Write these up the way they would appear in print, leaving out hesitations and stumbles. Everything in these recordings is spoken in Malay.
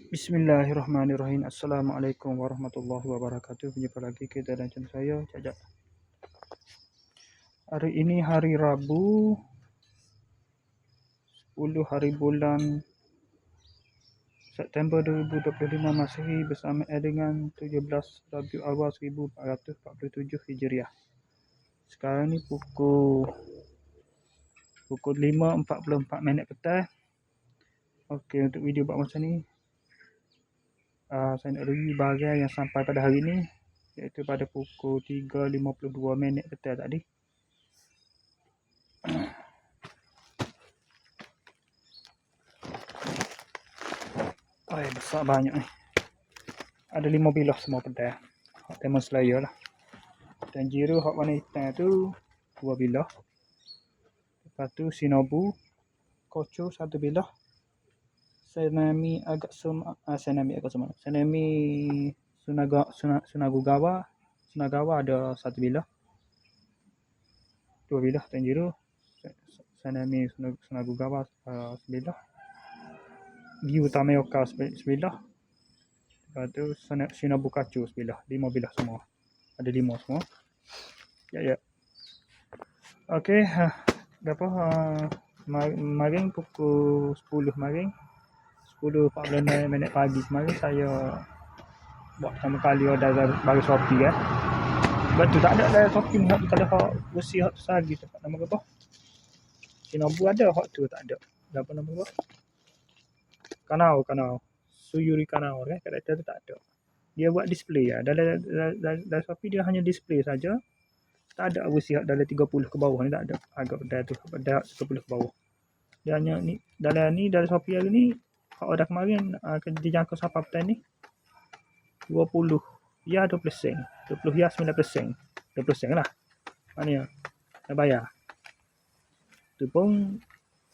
Bismillahirrahmanirrahim. Assalamualaikum warahmatullahi wabarakatuh. Berjumpa lagi kita dan channel saya, Cak. Hari ini hari Rabu, 10 hari bulan September 2025 Masehi bersama dengan 17 Rabiul Awal 1447 Hijriah. Sekarang ni pukul 5.44 petang. Okey, untuk video buat macam ni, saya nak review barang yang sampai pada hari ni, iaitu pada pukul 3.52 petang tadi. Besar banyak ni. Ada 5 bilah semua pedai. Hak Demon Slayer lah. Dan Tanjiro hak warna hitam tu 2 bilah. Lepas tu Shinobu Kocho 1 bilah. Senami Sunagawa ada 1 bilah. 2 bilah Tanjiro. Senami Sunagawa 1 bilah. Gyu Tameoka sebilah. Lepas tu Shinobu Kachu sebilah. 5 bilah semua. Ada 5 semua. Ya. Okey. Berapa? Maring pukul 10 maring. 10.46 pagi kemarin saya buat pertama kali order dari Shopee kan. Sebab tu tak ada dari Shopee ni. Kalau hak besi hak tu sagi tempat nama apa? Shinobu ada, hak tu tak ada. Apa nama apa? Kanao. Suyuri Kanao kan, karakter tu tak ada. Dia buat display lah. Dalam Shopee dia hanya display saja. Tak ada besi dalam 30 ke bawah ni, tak ada. Agak benda tu, benda 30 ke bawah. Dia hanya ni dalam Shopee hari ni, hak order kemarin dijangkau sampai petang ni 20 ya 20 sen. 20 ya 19 sen. 20 sen lah. Mana nak bayar. Tu pun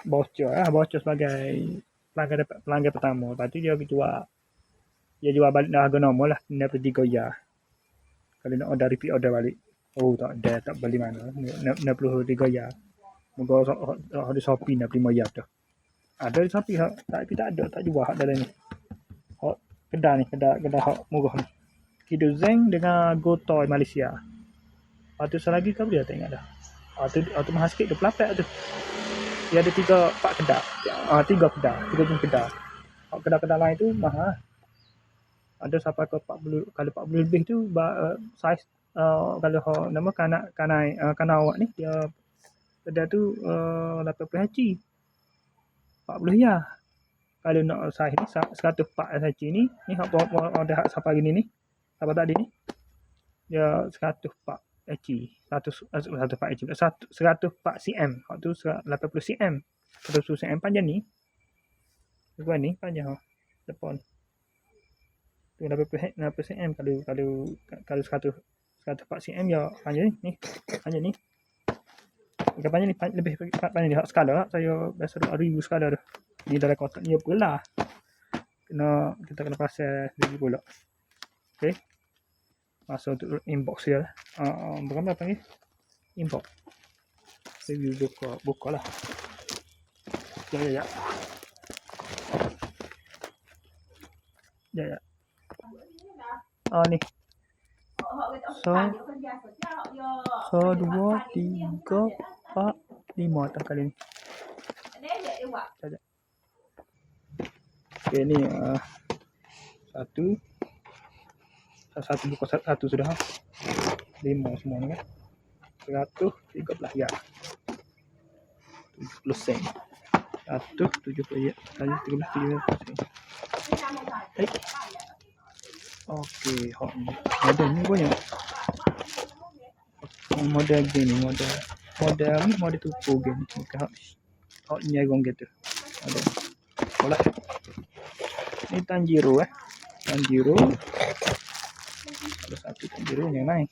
bocor sebagai pelanggan pertama. Lepas tu dia jual balik harga normal lah, 63 ya. Kalau nak order repeat order balik, tak beli mana, 63 ya. Moga ada Shopee 65 ya tu. Ada di Shopee tapi tak ada, tak jual hak dalam ni. Hak kedai hak murah ni. Kido Zeng dengan Gotoy Malaysia. Lepas tu selagi kau dia tak ingat dah. Tu mahal sikit, 28 tu. Dia ada 3-4 kedai. 3 kedai. Hak kedai-kedai lain tu mahal. Ada sampai ke 40, kalau 40 lebih tu saiz kalau nama kanak awak ni dia kedai tu 80 HC. 40 ya. Kalau nak saiz ni 104 HC ni hak ada hak sampai gini ni. Sampai tadi ni. Dia 104 HC. 104 cm. Hak tu 80 cm. 100 cm panjang ni. Depan ni panjang depan. Tu 80 cm kalau 104 cm ya panjang ni. Panjang ni. Panjang ni lebih panjang ni hak skala. Saya biasa review skala tu. Ni dalam kotak ni pula. Kita kena pasal review pula. Okey. Masuk untuk inbox dia. Berapa panggil? Inbox. Review buka lah. Ya. Ni. So 2, 3, 4, 5 atas kali ni. Okey ni satu buku satu sudah 5 semua ni kan. 113 ya. 70 sen. 170 ya. Kali 13 sen. Okey, hot ni. Model ni banyak. Model gini, model tupu gini. Hot ni agong gitu. Ada. Olah. Ni Tanjiro Tanjiro. Ada satu Tanjiro yang lain.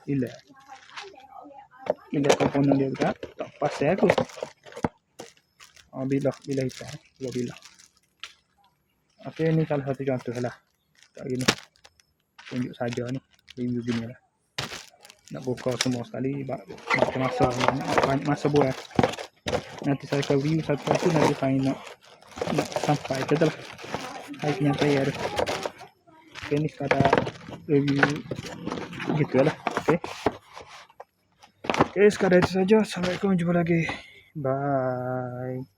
Gila komponen dia juga. Tak pasal aku. Bilah hitam. 2 bilah. Okey, ni salah satu contoh lah. Tak gini. Tunjuk saja ni. Review gini lah. Nak buka semua sekali. Banyak masa buat. Nanti saya review satu-satu. Nanti saya nak sampai ke lah. naiknya player. Oke, ini sekadar review gitu lah. Oke, sekadar itu saja. Assalamualaikum, jumpa lagi. Bye.